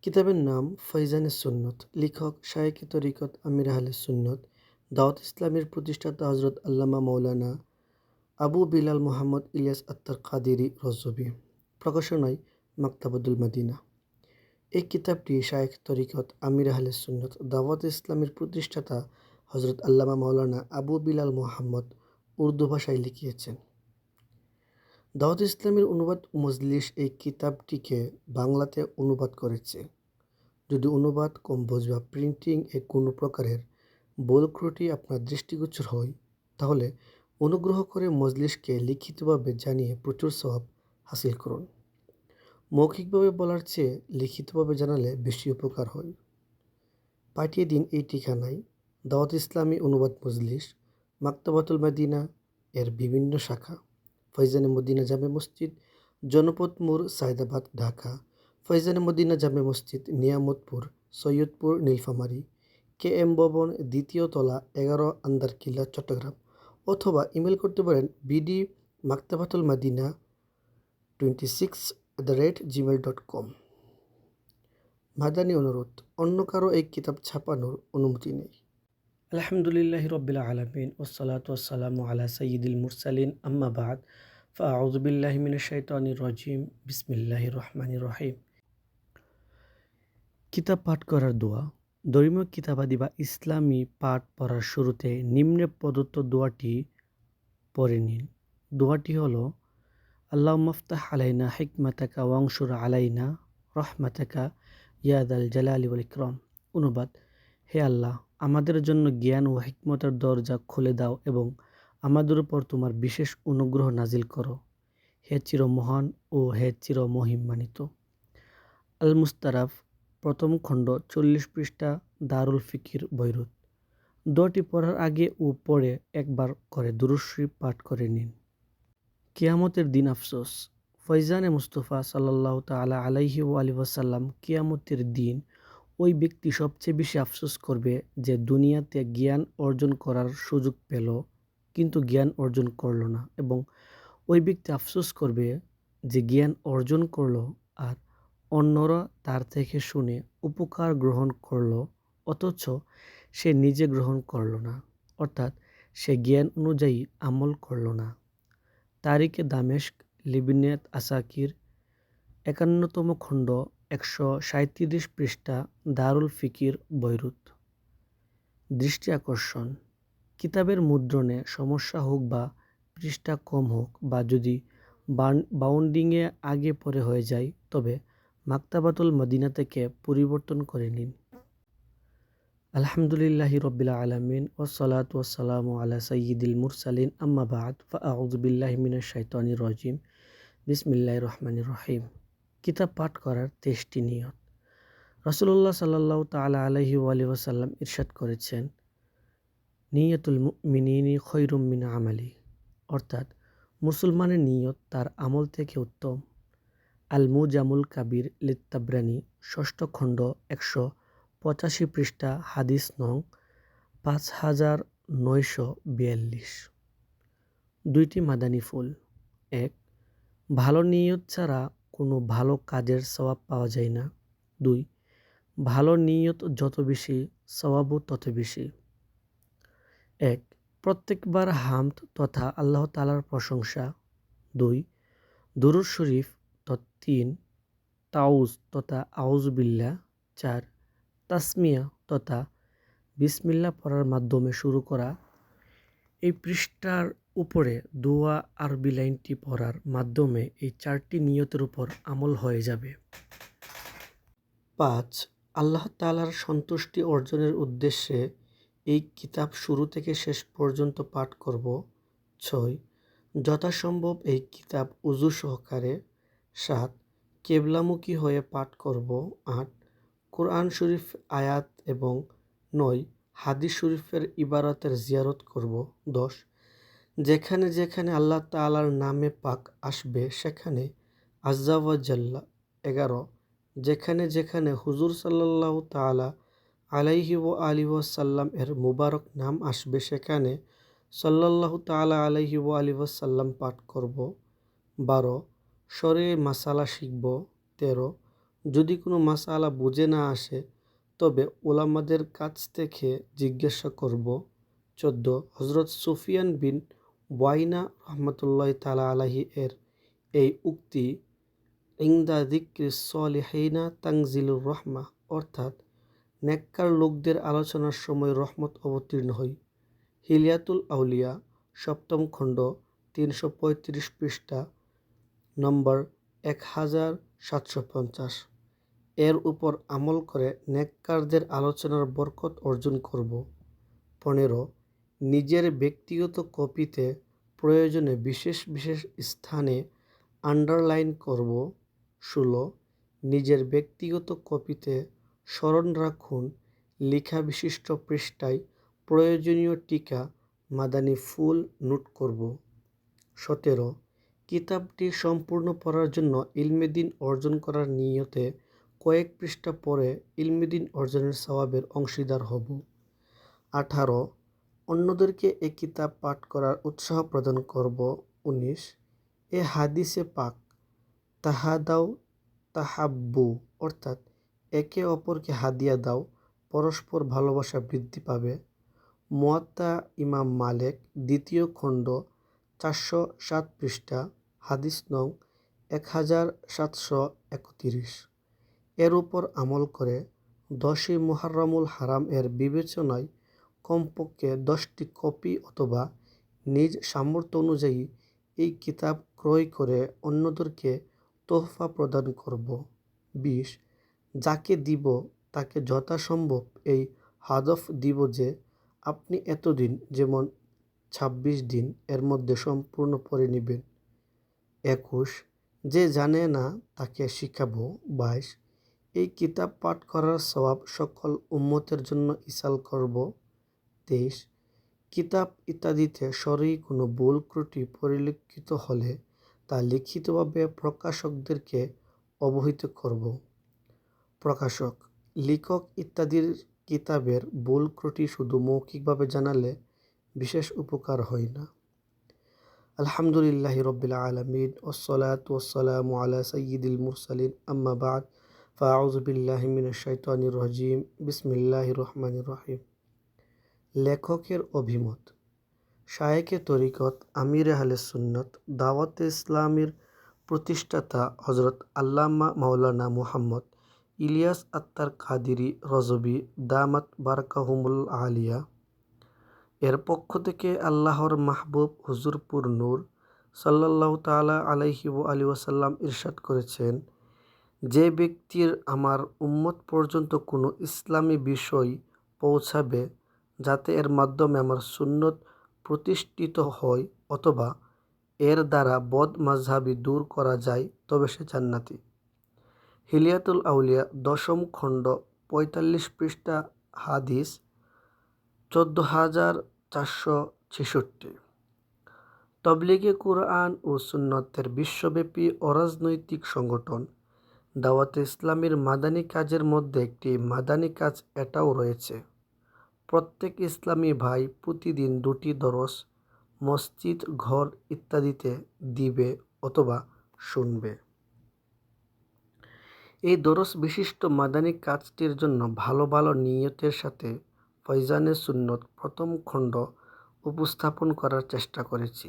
কিতাবের নাম ফয়জানে সুন্নত। লেখক শায়েখে তরিকত আমির আহলে সুন্নত দাওয়াত ইসলামের প্রতিষ্ঠাতা হজরত আল্লামা মৌলানা আবু বিলাল মোহাম্মদ ইলিয়াস আত্তার কাদেরী রজবী। প্রকাশনায় মাকতাবুল মদিনা। এই কিতাবটি শায়েখে তরিকত আমির আহলে সুন্নত দাওয়াত ইসলামের প্রতিষ্ঠাতা হজরত আল্লামা মৌলানা আবু বিলাল মোহাম্মদ উর্দু ভাষায় লিখিয়েছেন। দাওয়াত ইসলামের অনুবাদ মজলিস এই কিতাবটিকে বাংলাতে অনুবাদ করেছে। যদি অনুবাদ কম বোঝ বা প্রিন্টিং এ কোনো প্রকারের ভুল ত্রুটি আপনার দৃষ্টিগোচর হয়, তাহলে অনুগ্রহ করে মজলিসকে লিখিতভাবে জানিয়ে প্রচুর সওয়াব হাসিল করুন। মৌখিকভাবে বলার চেয়ে লিখিতভাবে জানালে বেশি উপকার হয়। পাঠিয়ে দিন এই ঠিকানায়। দাওয়াত ইসলামী অনুবাদ মজলিস, মাকতাবাতুল মদিনা এর বিভিন্ন শাখা, ফয়জানে মদিনা জামে মসজিদ, জনপথ মোড়, সায়দাবাদ, ঢাকা। ফয়জানে মদিনা জামে মসজিদ, নিয়ামতপুর, সৈয়দপুর, নীলফামারী, KM ভবন, দ্বিতীয় তলা, 11 আন্দারকিল্লা, চট্টগ্রাম। অথবা ইমেল করতে পারেন bdmaktabatulmadina26@gmail.com। মাদানী অনুরোধ, অন্য কারো এই কিতাব ছাপানোর অনুমতি নেই। আলহামদুলিল্লাহি রব্বিল আলামিন ওয়াসসালাতু ওয়াসসালামু আলা সাইয়্যিদিল মুরসালিন আম্মা বা'দ ফাআউযু বিল্লাহি মিনাশ শাইতানির রাজিম বিসমিল্লাহির রহমানির রহিম। কিতাব পাঠ করার দোয়া। ধর্মীয় কিতাবাদি বা ইসলামী পাঠ পড়ার শুরুতে নিম্নে প্রদত্ত দোয়াটি পড়ে নিন। দোয়াটি হলো আল্লাহুম্মা আফতাহ আলাইনা হিকমাতাকা ওয়ানশুর আলাইনা রহমাতাকা ইয়া যাল জালালি ওয়াল ইকরাম। অনুবাদ: হে আল্লাহ, আমাদের জন্য জ্ঞান ও হিকমতের দরজা খুলে দাও এবং আমাদের উপর তোমার বিশেষ অনুগ্রহ নাজিল করো, হে চিরমহান ও হে চিরমহিমান্বিত। আল মুস্তারাফ, প্রথম খণ্ড, 40 পৃষ্ঠা, দারুল ফিকির, বৈরুত। দোয়াটি পড়ার আগে ও পরে একবার করে দুরূদ শরীফ পাঠ করে নিন। কিয়ামতের দিন আফসোস। ফয়জানে মুস্তাফা সাল্লাল্লাহু তাআলা আলাইহি ওয়াসাল্লাম কিয়ামতের দিন ওই ব্যক্তি সবচেয়ে বেশি আফসোস করবে যে দুনিয়াতে জ্ঞান অর্জন করার সুযোগ পেল কিন্তু জ্ঞান অর্জন করল না, এবং ওই ব্যক্তি আফসোস করবে যে জ্ঞান অর্জন করল আর অন্যরা তার থেকে শুনে উপকার গ্রহণ করল অথচ সে নিজে গ্রহণ করল না, অর্থাৎ সে জ্ঞান অনুযায়ী আমল করল না। তারিখে দামেস্ক, লিবনে আসাকির, 51তম খণ্ড, 137 পৃষ্ঠা, দারুল ফিকির, বৈরুত। দৃষ্টি আকর্ষণ: কিতাবের মুদ্রণে সমস্যা হোক বা পৃষ্ঠা কম হোক বা যদি বাউন্ডিংয়ে আগে পরে হয়ে যায়, তবে মাকতাবাতুল মদিনা থেকে পরিবর্তন করে নিন। আলহামদুলিল্লাহি রব্বিল আলামিন ওয়াসসালাতু ওয়াসসালামু আলা সাইয়্যিদিল মুরসালিন আম্মা বা'দ ফাআউযু বিল্লাহি মিনাশ শাইতানির রাজিম বিসমিল্লাহির রহমানির রহিম। কিতাব পাঠ করার 23টি নিয়ত। রাসূলুল্লাহ সাল্লাল্লাহু তাআলা আলাইহি ওয়াসাল্লাম ইরশাদ করেছেন, নিয়তুল মুমিনিনি খৈরুম মিন আমালি, অর্থাৎ মুসলমানের নিয়ত তার আমল থেকে উত্তম। আল মুজামুল কাবির লিত-তাবরানী, 6ষ্ঠ খণ্ড, 185 পৃষ্ঠা, হাদিস নং 5942। দুইটি মাদানী ফুল। 1. ভালো নিয়ত ছাড়া কোনো ভালো কাজের সওয়াব পাওয়া যায় না। 2. ভালো নিয়ত যত বেশি, সওয়াবও তত বেশি। 1. প্রত্যেকবার হামদ তথা আল্লাহ তাআলার প্রশংসা। 2. দুরূদ শরীফ। 3. তাউজ তথা আউযু বিল্লাহ। 4. তাসমিয়া তথা বিসমিল্লাহ পড়ার মাধ্যমে শুরু করা। এই পৃষ্ঠার উপরে দোয়া আরবি লাইনটি পড়ার মাধ্যমে এই 4টি নিয়তের উপর আমল হয়ে যাবে। 5. আল্লাহ তাআলার সন্তুষ্টি অর্জনের উদ্দেশ্যে এই কিতাব শুরু থেকে শেষ পর্যন্ত পাঠ করব। 6. যথাসম্ভব এই কিতাব উযু সহকারে। 7. কিবলামুখী হয়ে পাঠ করব। 8. কুরআন শরীফ আয়াত এবং 9. হাদিস শরীফের ইবারতের জিয়ারত করব। 10. যেখানে যেখানে আল্লাহ তাআলার নামে পাক আসবে সেখানে আযজা ওয়া জাল্লা। 11. যেখানে যেখানে হুজুর সাল্লাল্লাহু তাআলা আলাইহি ওয়াসাল্লাম এর মুবারক নাম আসবে সেখানে সাল্লাল্লাহু তাআলা আলাইহি ওয়াসাল্লাম পাঠ করব। 12. শরঈ মাসালা শিখব। 13. যদি কোনো মাসআলা বুঝে না আসে তবে ওলামাদের কাছ থেকে জিজ্ঞাসা করব। 14 হজরত সুফিয়ান বিন ওয়াইনা রহমতুল্লাহ তাআলা আলাইহি এর এই উক্তি ইনদা যিকরিস সলিহিনা তানজিলুর রহমা, অর্থাৎ নেককার লোকদের আলোচনার সময় রহমত অবতীর্ণ হয়। হিলিয়াতুল আউলিয়া 7ম খণ্ড 335 পৃষ্ঠা নম্বর 1750। এর উপর আমল করে নেককারদের আলোচনার বরকত অর্জন করব। 15 নিজের ব্যক্তিগত কপিতে প্রয়োজনে বিশেষ বিশেষ স্থানে আন্ডারলাইন করব। 16 নিজের ব্যক্তিগত কপিতে স্মরণ রাখুন লেখা বিশিষ্ট পৃষ্ঠায় প্রয়োজনীয় টিকা মাদানী ফুল নোট করব। 17 কিতাবটি সম্পূর্ণ পড়ার জন্য ইলমে দ্বীন অর্জন করার নিয়তে কয়েক পৃষ্ঠা পড়ে ইলমে দ্বীন অর্জনের সওয়াবের অংশীদার হব। 18 অন্যদেরকে এ কিতাব পাঠ করার উৎসাহ প্রদান করব। 19 এ হাদিসে পাক তাহাদাও তাহাব্বু, অর্থাৎ একে অপরকে হাদিয়া দাও, পরস্পর ভালোবাসা বৃদ্ধি পাবে। মুয়াত্তা ইমাম মালিক 2য় খণ্ড 407 পৃষ্ঠা হাদিস নং 1731। এর উপর আমল করে 10ই মুহাররমুল হারাম এর বিবেচনায় কমপক্ষে 10টি কপি অথবা নিজ সামর্থ্য অনুযায়ী এই কিতাব ক্রয় করে অন্যদেরকে তোহফা প্রদান করব। 20 যাকে দিব তাকে যথাসম্ভব এই হাদফ দিব যে আপনি এতদিন, যেমন 26 দিন এর মধ্যে সম্পূর্ণ পড়ে নেবেন। 21 যে জানে না তাকে শিখাবো। 22 এই কিতাব পাঠ করার সওয়াব সকল উম্মতের জন্য ইসাল করব। 23 কিতাব ইত্যাদিতে সরই কোনো ভুল ত্রুটি পরিলক্ষিত হলে তা লিখিতভাবে প্রকাশকদেরকে অবহিত করব। প্রকাশক, লেখক ইত্যাদির কিতাবের ভুল ত্রুটি শুধু মৌখিকভাবে জানালে বিশেষ উপকার হয় না। আলহামদুলিল্লাহি রব্বিল আলামিন ওয়াসসালাতু ওয়াসসালামু আলা সাইয়্যিদিল মুরসালিন আম্মা বা'দ ফাআউযু বিল্লাহি মিনাশ শাইতানির রাজিম বিসমিল্লাহির রহমানির রহিম। লেখকের অভিমত। শায়েখে তরিকত আমিরে আহলে সুন্নাত দাওয়াতে ইসলামীর প্রতিষ্ঠাতা হজরত আল্লামা মাওলানা মুহাম্মদ ইলিয়াস আত্তার কাদিরি রজবি দামাত বারাকাহুমুল আলিয়া এর পক্ষ থেকে আল্লাহর মাহবুব হুজুরপুর নূর সাল্লাল্লাহু তাআলা আলাইহি ওয়া আলিহি ওয়াসাল্লাম ইরশাদ করেছেন, যে ব্যক্তির আমার উম্মত পর্যন্ত কোনো ইসলামী বিষয় পৌঁছাবে যাতে এর মাধ্যমে আমার সুন্নত প্রতিষ্ঠিত হয় অথবা এর দ্বারা বদ মাযহাবি দূর করা যায় তবে সে জান্নাতি। হিলিয়াতুল আউলিয়া 10ম খণ্ড 45 পৃষ্ঠা হাদিস 14466। তবলিগে কুরআন ও সুন্নতের বিশ্বব্যাপী অরাজনৈতিক সংগঠন দাওয়াতে ইসলামীর মাদানী কাজের মধ্যে একটি মাদানী কাজ এটাও রয়েছে। প্রত্যেক ইসলামী ভাই প্রতিদিন 2টি দরস মসজিদ, ঘর ইত্যাদিতে দিবে অথবা শুনবে। এই দরস বিশিষ্ট মাদানী কাজটির জন্য ভালো ভালো নিয়তের সাথে ফয়জানে সুন্নত 1ম খণ্ড উপস্থাপন করার চেষ্টা করেছি।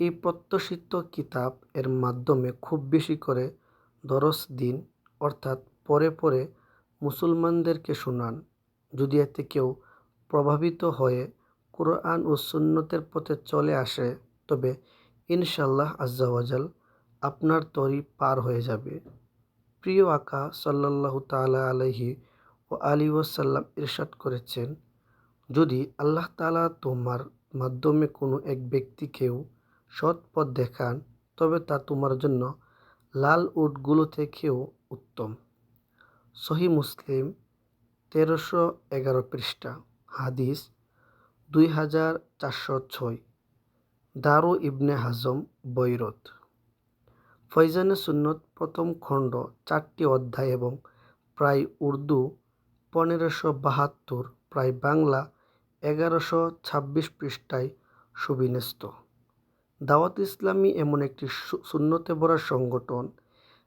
এই প্রত্যাশিত কিতাব এর মাধ্যমে খুব বেশি করে দরস দিন, অর্থাৎ পরে পরে মুসলমানদেরকে শোনান। যদি এতে কেউ প্রভাবিত হয়ে কুরআন ও সুন্নতের পথে চলে আসে তবে ইনশাআল্লাহ আজ্জা ওয়াজাল আপনার তরি পার হয়ে যাবে। প্রিয় আকা সাল্লাল্লাহু তাআলা আলাইহি ওয়া আলিহি ওয়াসাল্লাম ইরশাদ করেছেন, যদি আল্লাহ তাআলা তোমার মাধ্যমে কোনো এক ব্যক্তিকেও সৎ পথ দেখান তবে তা তোমার জন্য লাল উটগুলো থেকেও উত্তম। সহিহ মুসলিম 1311 পৃষ্ঠা হাদিস 2406। দারু ইবনে হাজম বৈরত। ফয়জানে সুন্নত 1ম খণ্ড 4টি অধ্যায় এবং প্রায় উর্দু 1572, প্রায় বাংলা 1126 পৃষ্ঠায় সুবিন্যস্ত। দাওয়াত ইসলামী এমন একটি সুন্নতে ভরা সংগঠন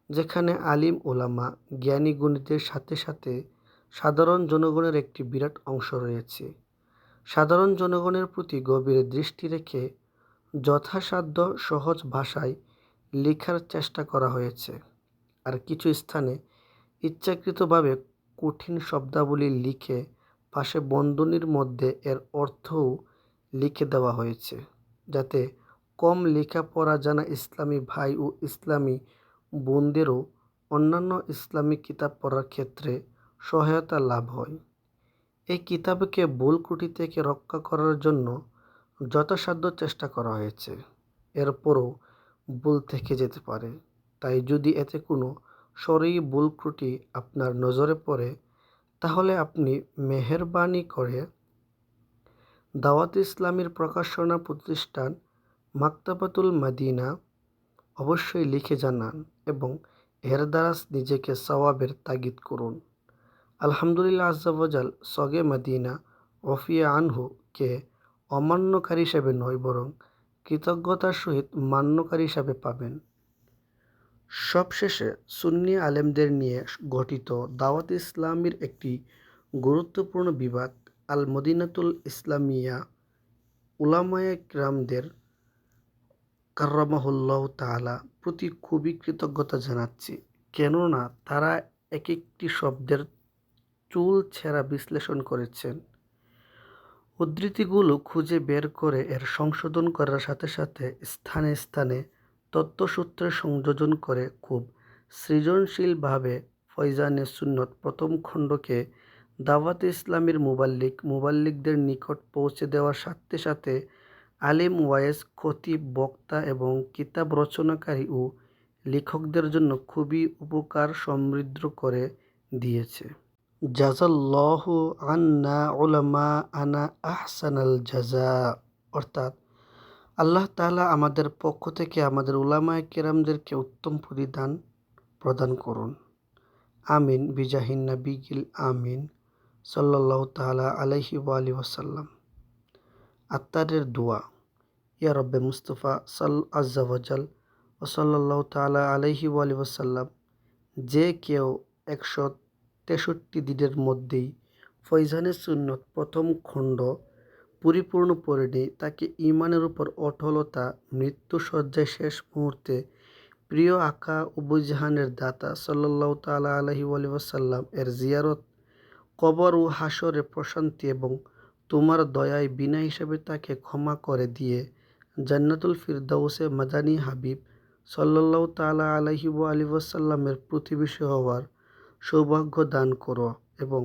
যেখানে আলিম ওলামা জ্ঞানী গুণীদের সাথে সাথে সাধারণ জনগণের একটি বিরাট অংশ রয়েছে। সাধারণ জনগণের প্রতি গভীর দৃষ্টি রেখে যথাসাধ্য সহজ ভাষায় লেখার চেষ্টা করা হয়েছে। আর কিছু স্থানে ইচ্ছাকৃতভাবে কঠিন শব্দাবলী লিখে পাশে বন্ধনীর মধ্যে এর অর্থও লিখে দেওয়া হয়েছে, যাতে কম লেখাপড়া জানা ইসলামী ভাই ও ইসলামী বোনদেরও অন্যান্য ইসলামী কিতাব পড়ার ক্ষেত্রে সহায়তা লাভ হয়। এই কিতাবকে ভুল ত্রুটি থেকে রক্ষা করার জন্য যথাসাধ্য চেষ্টা করা হয়েছে। এরপরও ভুল থেকে যেতে পারে, তাই যদি এতে কোনো সরই ভুল ত্রুটি আপনার নজরে পড়ে, তাহলে আপনি মেহেরবানি করে দাওয়াত ইসলামীর প্রকাশনা প্রতিষ্ঠান মাকতাবাতুল মদিনা অবশ্যই লিখে জানান এবং এর দ্বারা নিজেকে সওয়াবের তাগিদ করুন। আলহামদুলিল্লাহ আজ্জা ওয়াজাল সগে মদিনা রফিয়া আনহু কে অমান্যকারী হিসেবে নয়, বরং কৃতজ্ঞতার সহিত মান্যকারী হিসাবে পাবেন। সবশেষে সুন্নি আলেমদের নিয়ে গঠিত দাওয়াত ইসলামীর একটি গুরুত্বপূর্ণ বিভাগ আল মদিনাতুল ইসলামিয়া উলামায়ে কিরামদের কাররামাহুল্লাহু তাআলা প্রতি খুবই কৃতজ্ঞতা জানাচ্ছি, কেননা তারা এক একটি শব্দের চুল ছেঁড়া বিশ্লেষণ করেছেন, উদ্ধৃতিগুলো খুঁজে বের করে এর সংশোধন করার সাথে সাথে স্থানে স্থানে তথ্যসূত্রের সংযোজন করে খুব সৃজনশীলভাবে ফয়জানে সুন্নত প্রথম খণ্ডকে দাওয়াতে ইসলামীর মুবাল্লিগদের নিকট পৌঁছে দেওয়ার সাথে সাথে আলিম ওয়ায়েজ খতিব বক্তা এবং কিতাব রচনাকারী ও লেখকদের জন্য খুবই উপকার সমৃদ্ধ করে দিয়েছে। জাযাল্লাহু আন্না উলামা আনা আহসানাল জাযা, অর্থাৎ আল্লাহ তাআলা আমাদের পক্ষ থেকে আমাদের উলামায়ে কেরামদেরকে উত্তম প্রতিদান প্রদান করুন। আমিন বিজাহিন নবিয়্যিল আমিন সাল্লাল্লাহু তাআলা আলাইহি ওয়া আলিহি ওয়াসাল্লাম। আত্তারের দোয়া। ইয়া রব্বে মুস্তাফা আজ্জা ওয়াজাল ওয়া সাল্লাল্লাহু তাআলা আলাইহি ওয়া আলিহি ওয়াসাল্লাম। যে কেউ 163 দিনের মধ্যেই ফয়জানে সুন্নত প্রথম খণ্ড পরিপূর্ণ পড়েনি, তাকে ঈমানের উপর অটলতা, মৃত্যুশয্যায় শেষ মুহূর্তে প্রিয় আকা উবুজাহানের দাতা সাল্লাল্লাহু তাআলা আলাইহি ওয়াসাল্লাম এর জিয়ারত, কবর ও হাসরে প্রশান্তি এবং তোমার দয়ায় বিনা হিসাবে তাকে ক্ষমা করে দিয়ে জান্নাতুল ফিরদাউসে মাদানী হাবিব সাল্লাল্লাহু তাআলা আলাইহি ওয়াসাল্লামের প্রতিবেশী হওয়ার সৌভাগ্য দান করো এবং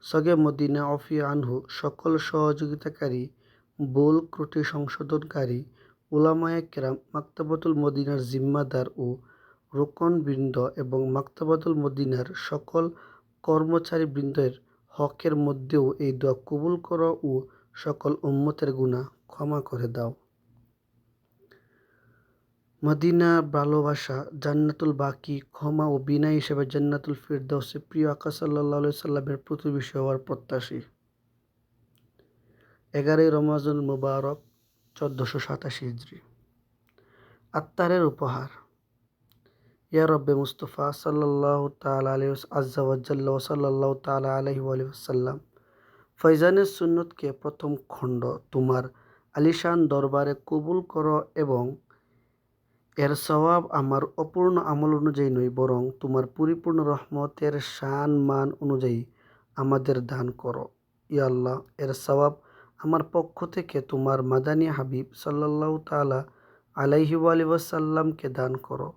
সগে মদিনা রফিয়া আনহু সকল সহযোগিতাকারী, ভুল ত্রুটি সংশোধনকারী উলামায়ে কেরাম, মাকতাবাতুল মদিনার জিম্মাদার ও রুকনবৃন্দ এবং মাকতাবাতুল মদিনার সকল কর্মচারীবৃন্দের হকের মধ্যেও এই দোয়া কবুল করো ও সকল উম্মতের গুনাহ ক্ষমা করে দাও। মদিনার ভালোবাসা, জান্নাতুল বাকি, ক্ষমা ও বিনয় হিসেবে জান্নাতুল ফিরদাউসে প্রিয় আকা সাল্লাল্লাহু আলাইহি সাল্লামের প্রতিবেশী হওয়ার প্রত্যাশী। 11 রমজানুল মুবারক 1487 হিজরি। আত্তারের উপহার। ইয়া রব্বে মুস্তাফা সাল্লাল্লাহু তাআলা আলাইহি আজ্জা ওয়া জাল্লা ওয়া সাল্লাল্লাহু তাআলা আলাইহি ওয়া সাল্লাম ফয়জানে সুন্নতকে প্রথম খণ্ড তোমার আলিশান দরবারে কবুল করো এবং এর সওয়াব আমার অপূর্ণ আমল অনুযায়ী নয়, বরং তোমার পরিপূর্ণ রহমতের শান মান অনুযায়ী আমাদের দান করো। ইয়া আল্লাহ, এর সওয়াব আমার পক্ষ থেকে তোমার মাদানী হাবিব সাল্লাল্লাহু তাআলা আলাইহি ওয়াসাল্লামকে দান করো।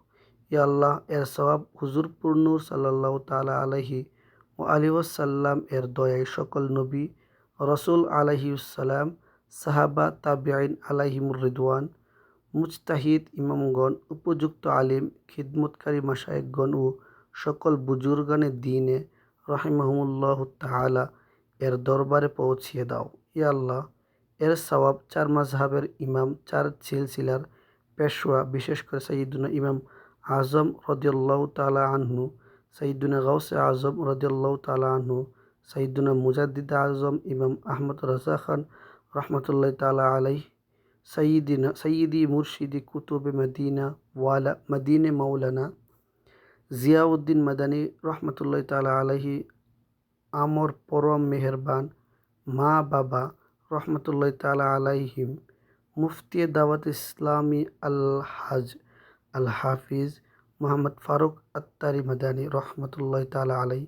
ইয়া আল্লাহ, এর সওয়াব হুজুর নূর সাল্লাল্লাহু তাআলা আলাইহি ওয়াসাল্লাম এর দয়ায় সকল নবী রসুল আলাইহিসসালাম, সাহাবা তাবিঈন আলাইহিমুর রিদওয়ান, মুজতাহিদ ইমামগণ, উপযুক্ত আলিম, খিদমতকারী মাশায়েখগণ ও সকল বুজুর্গানে দ্বীনে রাহিমাহুমুল্লাহু তাআলা এর দরবারে পৌঁছিয়ে দাও। ইয়া আল্লাহ, এর সওয়াব চার মাযহাবের ইমাম, চার সিলসিলার পেশওয়া, বিশেষ করে সাইয়্যিদুনা ইমাম আজম রাদিয়াল্লাহু তাআলা আনহু, সাইয়্যিদুনা গাউসে আজম রাদিয়াল্লাহু তাআলা আনহু, সাইয়্যিদুনা মুজাদ্দিদে আজম ইমাম আহমদ রাজা খান রাহমাতুল্লাহি তাআলা আলাইহি, সাইয়্যিদি মুরশিদি কুতুবে মদিনা ওয়ালা মদিনে মাওলানা জিয়াউদ্দিন মাদানী রহমতুল্লাহ তাআলা আলাইহি, আমর পরম মেহেরবান মা বাবা রহমতুল্লাহ তাআলা আলাইহিম, মুফতি দাওয়াত ইসলামী আল হাফিজ মোহাম্মদ ফারুক আত্তারি মাদানী রহমতুল্লাহ তাআলা আলাই,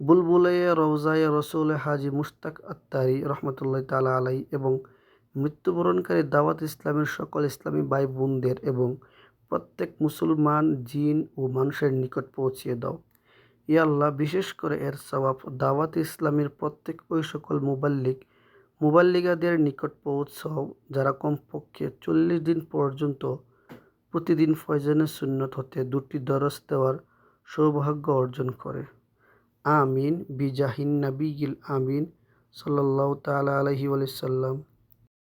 বুলবুলাইয়া রওজায়ে রসুল হাজী মুশতাক আত্তারি রহমতুল্লাহ তাআলা আলাই এবং মৃত্যুবরণকারী দাওয়াত ইসলামের সকল ইসলামী ভাই বোনদের এবং প্রত্যেক মুসলমান জিন ও মানুষের নিকট পৌঁছিয়ে দাও। ইয়া আল্লাহ, বিশেষ করে এর সওয়াব দাওয়াত ইসলামের প্রত্যেক ওই সকল মুবাল্লিগাদের নিকট পৌঁছাও যারা কমপক্ষে 40 দিন পর্যন্ত প্রতিদিন ফয়জানে সুন্নত হতে 2টি দরস দেওয়ার সৌভাগ্য অর্জন করে। আমিন বিজাহিন নবিয়িল আমিন সাল্লাল্লাহু তাআলা আলাইহি ওয়াসাল্লাম।